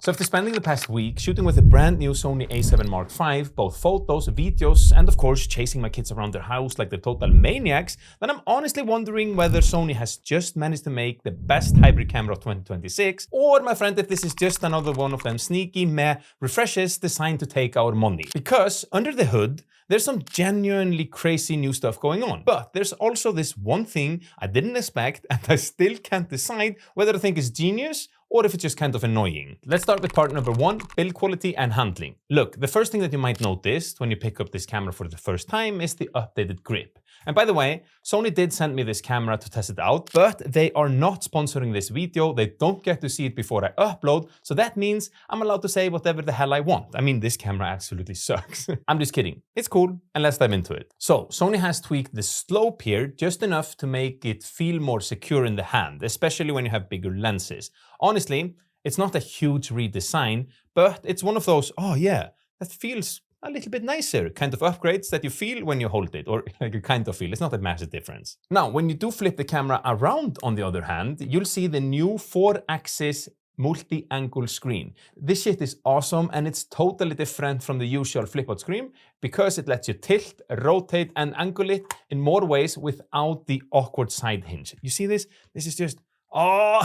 So after spending the past week shooting with a brand new Sony A7 Mark V, both photos, videos, and of course chasing my kids around their house like they're total maniacs, then I'm honestly wondering whether Sony has just managed to make the best hybrid camera of 2026, or my friend, if this is just another one of them sneaky meh refreshes designed to take our money. Because under the hood, there's some genuinely crazy new stuff going on. But there's also this one thing I didn't expect, and I still can't decide whether I think is genius or if it's just kind of annoying. Let's start with part number one, build quality and handling. Look, the first thing that you might notice when you pick up this camera for the first time is the updated grip. And by the way, Sony did send me this camera to test it out, but they are not sponsoring this video. They don't get to see it before I upload, so that means I'm allowed to say whatever the hell I want. I mean, this camera absolutely sucks. I'm just kidding. It's cool, and let's dive into it. So, Sony has tweaked the slope here just enough to make it feel more secure in the hand, especially when you have bigger lenses. Honestly, it's not a huge redesign, but it's one of those, oh yeah, that feels a little bit nicer kind of upgrades that you feel when you hold it, or like you kind of feel. It's not a massive difference. Now, when you do flip the camera around, on the other hand, you'll see the new 4-axis multi-angle screen. This shit is awesome, and it's totally different from the usual flip-out screen because it lets you tilt, rotate, and angle it in more ways without the awkward side hinge. You see this? This is just, oh,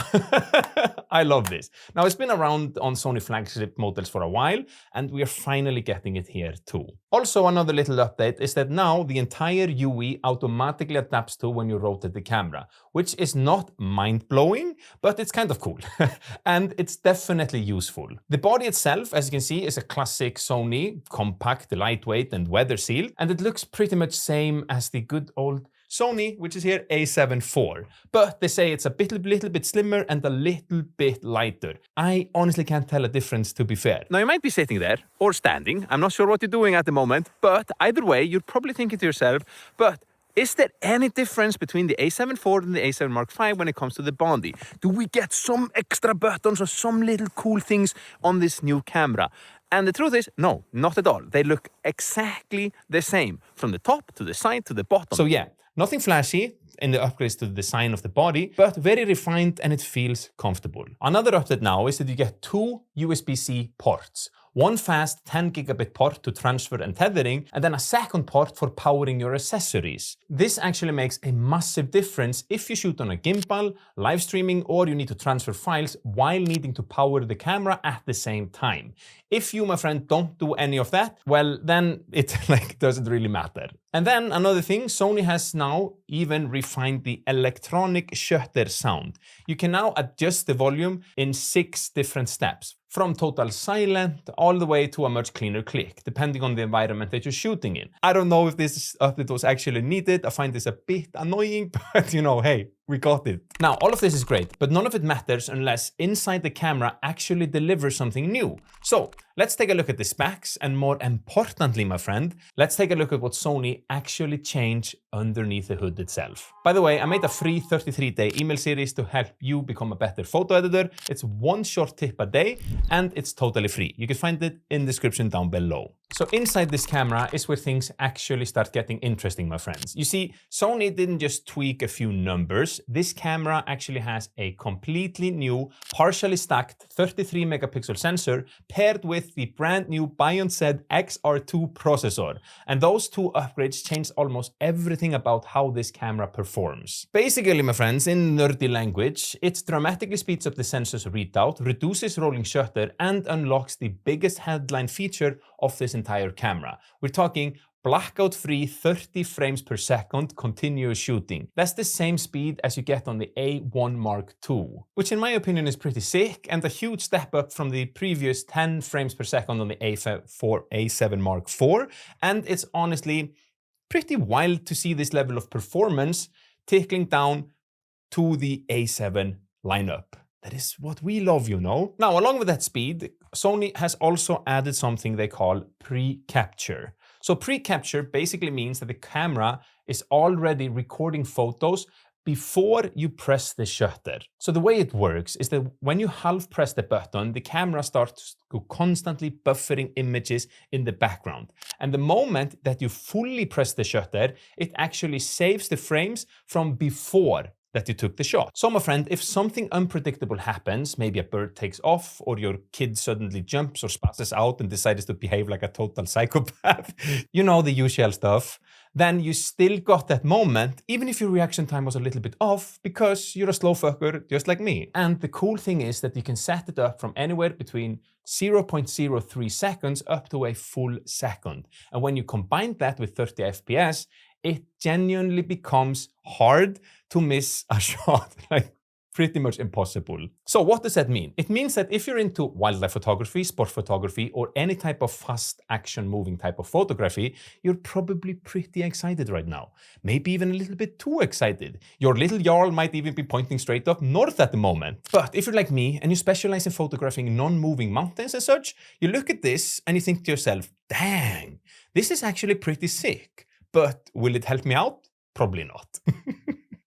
I love this. Now, it's been around on Sony flagship models for a while, and we are finally getting it here too. Also, another little update is that now the entire UE automatically adapts to when you rotate the camera, which is not mind-blowing, but it's kind of cool. And it's definitely useful. The body itself, as you can see, is a classic Sony, compact, lightweight, and weather sealed, and it looks pretty much same as the good old Sony, which is here A7 IV, but they say it's a little bit slimmer and a little bit lighter. I honestly can't tell a difference, to be fair. Now, you might be sitting there or standing. I'm not sure what you're doing at the moment, but either way, you're probably thinking to yourself, but is there any difference between the A7 IV and the A7 Mark V when it comes to the body? Do we get some extra buttons or some little cool things on this new camera? And the truth is, no, not at all. They look exactly the same, from the top to the side to the bottom. So yeah, nothing flashy in the upgrades to the design of the body, but very refined, and it feels comfortable. Another update now is that you get two USB-C ports. One fast 10 gigabit port to transfer and tethering, and then a second port for powering your accessories. This actually makes a massive difference if you shoot on a gimbal, live streaming, or you need to transfer files while needing to power the camera at the same time. If you, my friend, don't do any of that, well, then it doesn't really matter. And then another thing, Sony has now even refined the electronic shutter sound. You can now adjust the volume in 6 different steps, from total silent all the way to a much cleaner click, depending on the environment that you're shooting in. I don't know if this update was actually needed. I find this a bit annoying, but you know, hey, we got it. Now, all of this is great, but none of it matters unless inside the camera actually delivers something new. So let's take a look at the specs, and more importantly, my friend, let's take a look at what Sony actually changed underneath the hood itself. By the way, I made a free 33-day email series to help you become a better photo editor. It's one short tip a day, and it's totally free. You can find it in the description down below. So inside this camera is where things actually start getting interesting, my friends. You see, Sony didn't just tweak a few numbers. This camera actually has a completely new, partially stacked 33 megapixel sensor paired with the brand new Bion-Z XR2 processor. And those two upgrades change almost everything about how this camera performs. Basically, my friends, in nerdy language, it dramatically speeds up the sensor's readout, reduces rolling shutter, and unlocks the biggest headline feature of this entire camera. We're talking blackout-free 30 frames per second continuous shooting. That's the same speed as you get on the A1 Mark II, which in my opinion is pretty sick and a huge step up from the previous 10 frames per second on the A7 Mark IV. And it's honestly pretty wild to see this level of performance trickling down to the A7 lineup. That is what we love, you know. Now, along with that speed, Sony has also added something they call pre-capture. So pre-capture basically means that the camera is already recording photos before you press the shutter. So the way it works is that when you half press the button, the camera starts to constantly buffering images in the background. And the moment that you fully press the shutter, it actually saves the frames from before that you took the shot. So my friend, if something unpredictable happens, maybe a bird takes off or your kid suddenly jumps or spazzes out and decides to behave like a total psychopath, you know, the usual stuff, then you still got that moment, even if your reaction time was a little bit off, because you're a slow fucker just like me. And the cool thing is that you can set it up from anywhere between 0.03 seconds up to a full second. And when you combine that with 30 FPS, it genuinely becomes hard to miss a shot. Like, pretty much impossible. So what does that mean? It means that if you're into wildlife photography, sport photography, or any type of fast action moving type of photography, you're probably pretty excited right now. Maybe even a little bit too excited. Your little Jarl might even be pointing straight up north at the moment. But if you're like me and you specialize in photographing non-moving mountains and such, you look at this and you think to yourself, dang, this is actually pretty sick. But will it help me out? Probably not.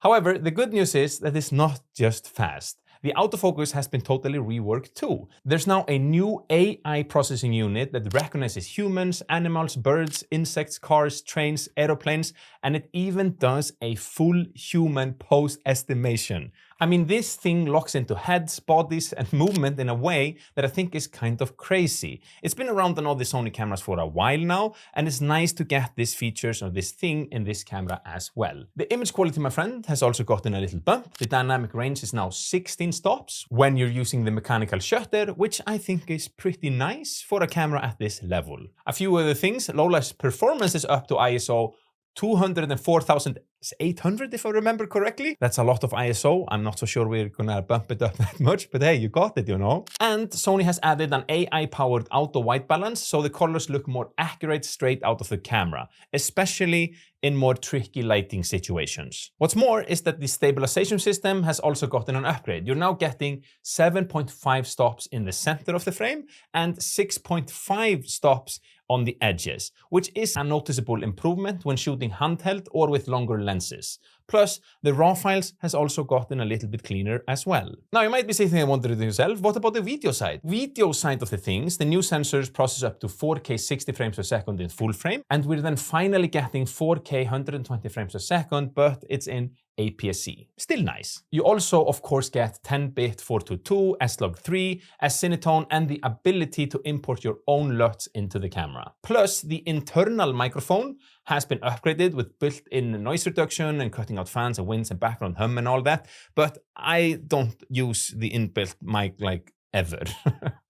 However, the good news is that it's not just fast. The autofocus has been totally reworked too. There's now a new AI processing unit that recognizes humans, animals, birds, insects, cars, trains, aeroplanes, and it even does a full human pose estimation. I mean, this thing locks into heads, bodies, and movement in a way that I think is kind of crazy. It's been around on all the Sony cameras for a while now, and it's nice to get these features or this thing in this camera as well. The image quality, my friend, has also gotten a little bump. The dynamic range is now 16 stops when you're using the mechanical shutter, which I think is pretty nice for a camera at this level. A few other things, Lola's performance is up to ISO 204,800 if I remember correctly. That's a lot of ISO. I'm not so sure we're gonna bump it up that much, but hey, you got it, you know. And Sony has added an AI-powered auto white balance, so the colors look more accurate straight out of the camera, especially in more tricky lighting situations. What's more is that the stabilization system has also gotten an upgrade. You're now getting 7.5 stops in the center of the frame and 6.5 stops on the edges, which is a noticeable improvement when shooting handheld or with longer lenses. Plus, the RAW files has also gotten a little bit cleaner as well. Now, you might be sitting and wondering to yourself, what about the video side? Video side of the things, the new sensors process up to 4K 60 frames per second in full frame, and we're then finally getting 4K 120 frames per second, but it's in APS-C. Still nice. You also, of course, get 10-bit 422, S-Log3, S-Cinetone, and the ability to import your own LUTs into the camera. Plus, the internal microphone has been upgraded with built-in noise reduction and cutting out fans and winds and background hum and all that, but I don't use the inbuilt mic like ever.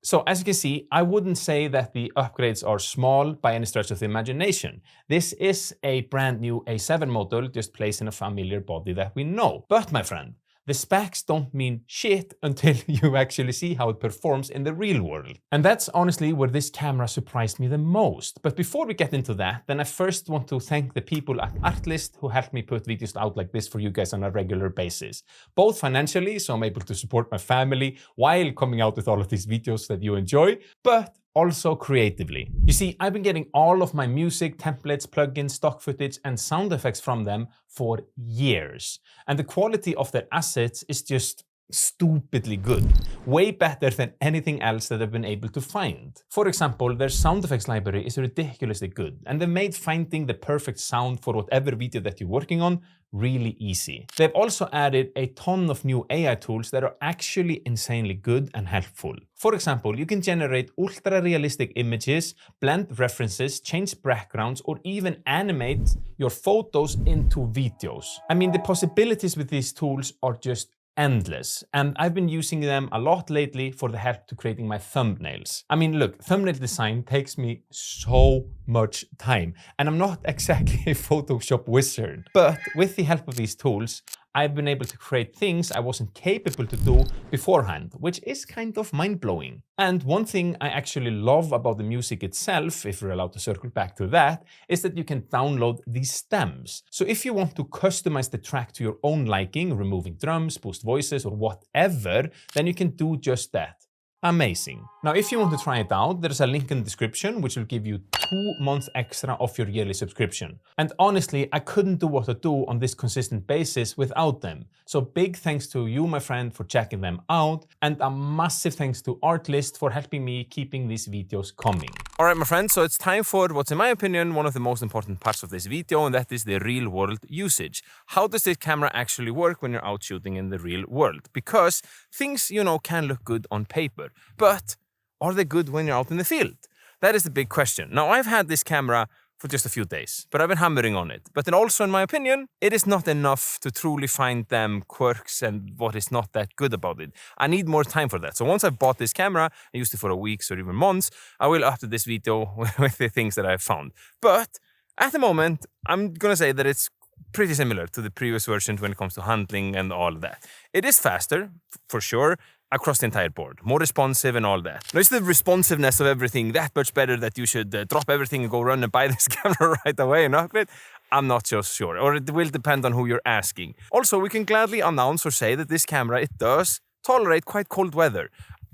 So as you can see, I wouldn't say that the upgrades are small by any stretch of the imagination. This is a brand new A7 model just placed in a familiar body that we know. But my friend, the specs don't mean shit until you actually see how it performs in the real world. And that's honestly where this camera surprised me the most. But before we get into that, then I first want to thank the people at Artlist who helped me put videos out like this for you guys on a regular basis. Both financially, so I'm able to support my family while coming out with all of these videos that you enjoy, but also creatively. You see, I've been getting all of my music, templates, plugins, stock footage, and sound effects from them for years. And the quality of their assets is just stupidly good. Way better than anything else that I've been able to find. For example, their sound effects library is ridiculously good, and they made finding the perfect sound for whatever video that you're working on really easy. They've also added a ton of new AI tools that are actually insanely good and helpful. For example, you can generate ultra-realistic images, blend references, change backgrounds, or even animate your photos into videos. I mean, the possibilities with these tools are just endless, and I've been using them a lot lately for the help to creating my thumbnails. I mean, look, thumbnail design takes me so much time, and I'm not exactly a Photoshop wizard, but with the help of these tools, I've been able to create things I wasn't capable to do beforehand, which is kind of mind-blowing. And one thing I actually love about the music itself, if we're allowed to circle back to that, is that you can download these stems. So if you want to customize the track to your own liking, removing drums, boost voices, or whatever, then you can do just that. Amazing. Now, if you want to try it out, there's a link in the description which will give you 2 months extra off your yearly subscription. And honestly, I couldn't do what I do on this consistent basis without them. So big thanks to you, my friend, for checking them out, and a massive thanks to Artlist for helping me keeping these videos coming. Alright my friends, so it's time for what's in my opinion one of the most important parts of this video, and that is the real world usage. How does this camera actually work when you're out shooting in the real world? Because things, can look good on paper, but are they good when you're out in the field? That is the big question. Now I've had this camera for just a few days, but I've been hammering on it. But then also, in my opinion, it is not enough to truly find them quirks and what is not that good about it. I need more time for that. So once I've bought this camera, I used it for a week or even months, I will update this video with the things that I've found. But at the moment, I'm gonna say that it's pretty similar to the previous version when it comes to handling and all of that. It is faster, for sure, across the entire board, more responsive and all that. Now, is the responsiveness of everything that much better that you should drop everything and go run and buy this camera right away and upgrade? I'm not so sure, or it will depend on who you're asking. Also, we can gladly announce or say that this camera, it does tolerate quite cold weather.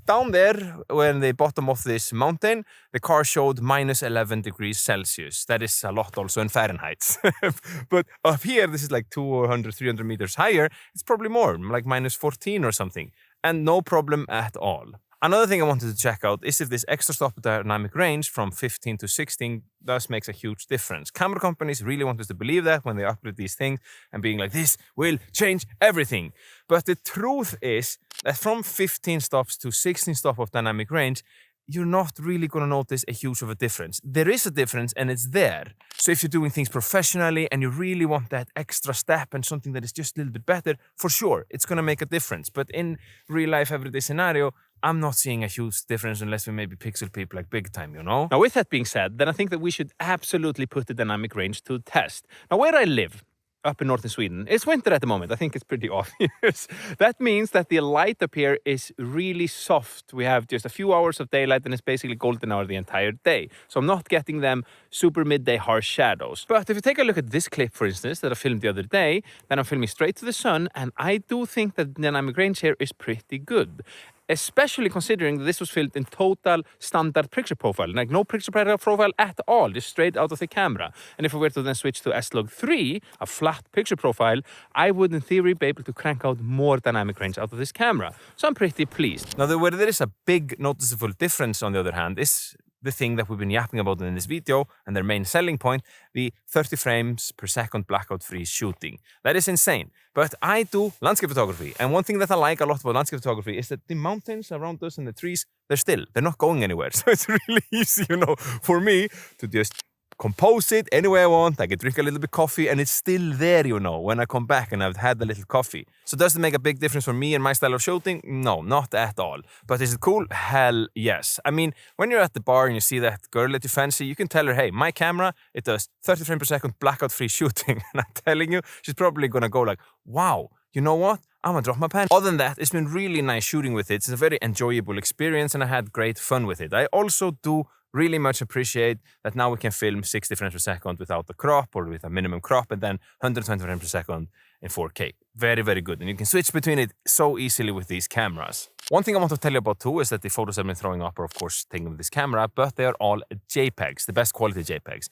Down there, when the bottom of this mountain, the car showed minus 11 degrees Celsius. That is a lot also in Fahrenheit. But up here, this is like 200, 300 meters higher. It's probably more, like minus 14 or something. And no problem at all. Another thing I wanted to check out is if this extra stop dynamic range from 15 to 16 does makes a huge difference. Camera companies really want us to believe that when they upgrade these things and being like, this will change everything. But the truth is that from 15 stops to 16 stop of dynamic range, you're not really going to notice a huge of a difference. There is a difference and it's there. So if you're doing things professionally and you really want that extra step and something that is just a little bit better, for sure, it's going to make a difference. But in real life, everyday scenario, I'm not seeing a huge difference unless we maybe pixel people like big time, Now, with that being said, then I think that we should absolutely put the dynamic range to test. Now, where I live, up in northern Sweden, it's winter at the moment. I think it's pretty obvious. That means that the light up here is really soft. We have just a few hours of daylight and it's basically golden hour the entire day. So I'm not getting them super midday harsh shadows. But if you take a look at this clip, for instance, that I filmed the other day, then I'm filming straight to the sun, and I do think that the dynamic range here is pretty good. Especially considering that this was filmed in total standard picture profile, like no picture profile at all, just straight out of the camera. And if we were to then switch to S-Log3, a flat picture profile, I would in theory be able to crank out more dynamic range out of this camera. So I'm pretty pleased. Now, where there is a big noticeable difference, on the other hand, is the thing that we've been yapping about in this video and their main selling point, the 30 frames per second blackout free shooting. That is insane. But I do landscape photography, and one thing that I like a lot about landscape photography is that the mountains around us and the trees, they're not going anywhere. So it's really easy, for me to just compose it any way I want. I can drink a little bit of coffee and it's still there, when I come back and I've had a little coffee. So does it make a big difference for me and my style of shooting? No, not at all. But is it cool? Hell yes. I mean, when you're at the bar and you see that girl that you fancy, you can tell her, hey, my camera, it does 30 frames per second blackout free shooting. And I'm telling you, she's probably gonna go like, wow, you know what? I'm gonna drop my pen. Other than that, it's been really nice shooting with it. It's a very enjoyable experience and I had great fun with it. I also do really much appreciate that now we can film 60 frames per second without the crop or with a minimum crop, and then 120 frames per second in 4K. Very, very good. And you can switch between it so easily with these cameras. One thing I want to tell you about too is that the photos I've been throwing up are of course taken with this camera, but they are all JPEGs, the best quality JPEGs.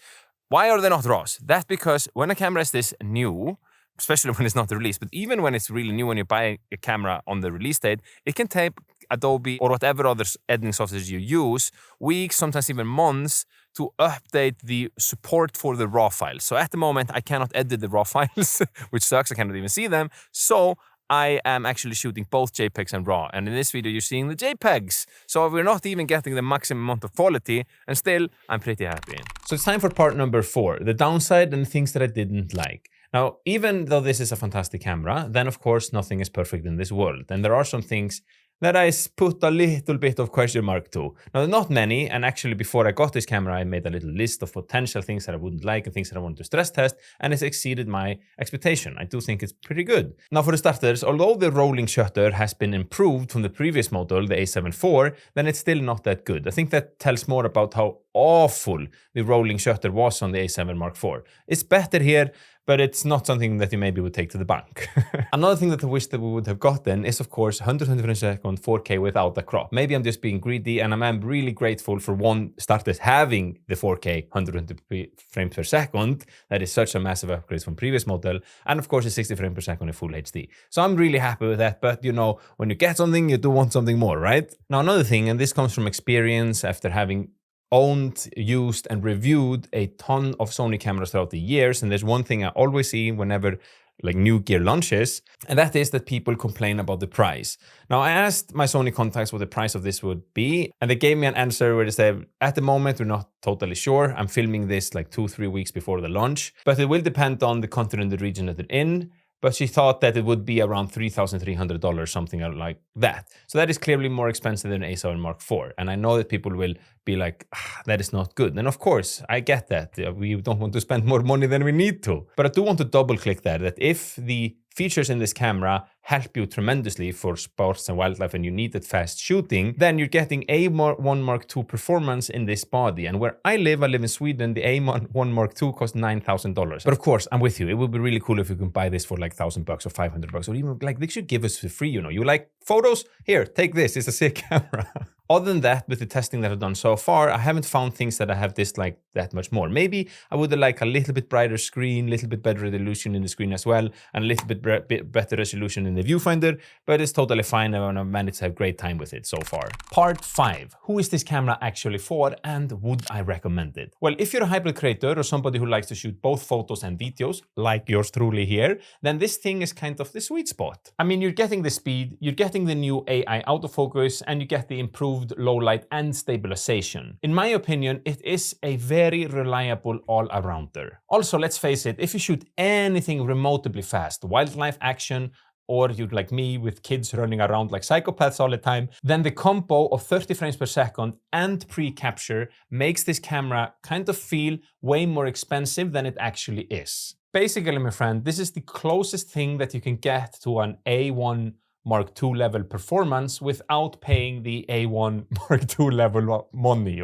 Why are they not RAWs? That's because when a camera is this new, especially when it's not released, but even when it's really new, when you buy a camera on the release date, it can take Adobe or whatever other editing software you use weeks, sometimes even months, to update the support for the RAW files. So at the moment, I cannot edit the RAW files, which sucks. I cannot even see them. So I am actually shooting both JPEGs and RAW. And in this video, you're seeing the JPEGs. So we're not even getting the maximum amount of quality, and still, I'm pretty happy. So it's time for part number 4, the downside and the things that I didn't like. Now, even though this is a fantastic camera, then of course nothing is perfect in this world. And there are some things that I put a little bit of question mark to. Now, not many, and actually before I got this camera, I made a little list of potential things that I wouldn't like and things that I wanted to stress test, and it's exceeded my expectation. I do think it's pretty good. Now, for the starters, although the rolling shutter has been improved from the previous model, the A7 IV, then it's still not that good. I think that tells more about how awful the rolling shutter was on the A7 Mark IV. It's better here, but it's not something that you maybe would take to the bank. Another thing that I wish that we would have gotten is, of course, 120 frames per second 4K without a crop. Maybe I'm just being greedy, and I'm really grateful for one starters having the 4K 120 frames per second. That is such a massive upgrade from previous model. And of course, it's 60 frames per second in full HD. So I'm really happy with that. But when you get something, you do want something more, right? Now, another thing, and this comes from experience after having owned, used, and reviewed a ton of Sony cameras throughout the years, and there's one thing I always see whenever like new gear launches, and that is that people complain about the price. Now, I asked my Sony contacts what the price of this would be, and they gave me an answer where they said, at the moment, we're not totally sure. I'm filming this like 2-3 weeks before the launch, but it will depend on the country and the region that they're in. But she thought that it would be around $3,300, something like that. So that is clearly more expensive than A7 Mark IV. And I know that people will be like, that is not good. And of course, I get that. We don't want to spend more money than we need to. But I do want to double click that if the features in this camera help you tremendously for sports and wildlife and you need that fast shooting, then you're getting A1 Mark II performance in this body. And where I live in Sweden, the A1 Mark II costs $9,000. But of course, I'm with you. It would be really cool if you can buy this for like $1,000 or $500, or even like they should give us for free, You like photos? Here, take this. It's a sick camera. Other than that, with the testing that I've done so far, I haven't found things that I have disliked that much more. Maybe I would like a little bit brighter screen, a little bit better resolution in the screen as well, and a little bit better resolution in the viewfinder, but it's totally fine and I've managed to have great time with it so far. Part 5. Who is this camera actually for and would I recommend it? Well, if you're a hybrid creator or somebody who likes to shoot both photos and videos, like yours truly here, then this thing is kind of the sweet spot. I mean, you're getting the speed, you're getting the new AI autofocus, and you get the improved low light and stabilization. In my opinion, it is a very reliable all-arounder. Also, let's face it, if you shoot anything remotely fast, wildlife, action, or you're like me with kids running around like psychopaths all the time, then the combo of 30 frames per second and pre-capture makes this camera kind of feel way more expensive than it actually is. Basically, my friend, this is the closest thing that you can get to an A1 Mark II level performance without paying the A1 Mark II level money,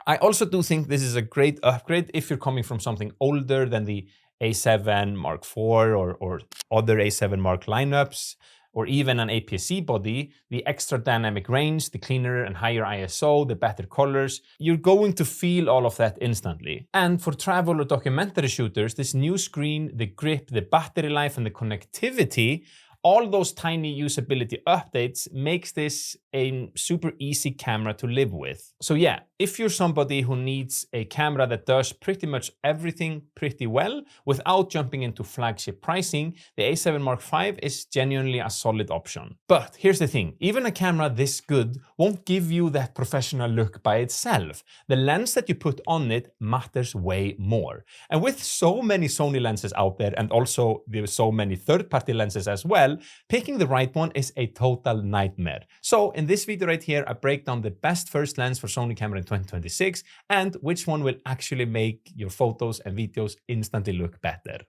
I also do think this is a great upgrade if you're coming from something older than the A7 Mark IV or other A7 Mark lineups, or even an APS-C body. The extra dynamic range, the cleaner and higher ISO, the better colors, you're going to feel all of that instantly. And for travel or documentary shooters, this new screen, the grip, the battery life, and the connectivity, all those tiny usability updates makes this a super easy camera to live with. So yeah, if you're somebody who needs a camera that does pretty much everything pretty well without jumping into flagship pricing, the A7 Mark V is genuinely a solid option. But here's the thing, even a camera this good won't give you that professional look by itself. The lens that you put on it matters way more. And with so many Sony lenses out there, and also there's so many third-party lenses as well, picking the right one is a total nightmare. So in this video right here, I break down the best first lens for Sony camera in 2026 and which one will actually make your photos and videos instantly look better.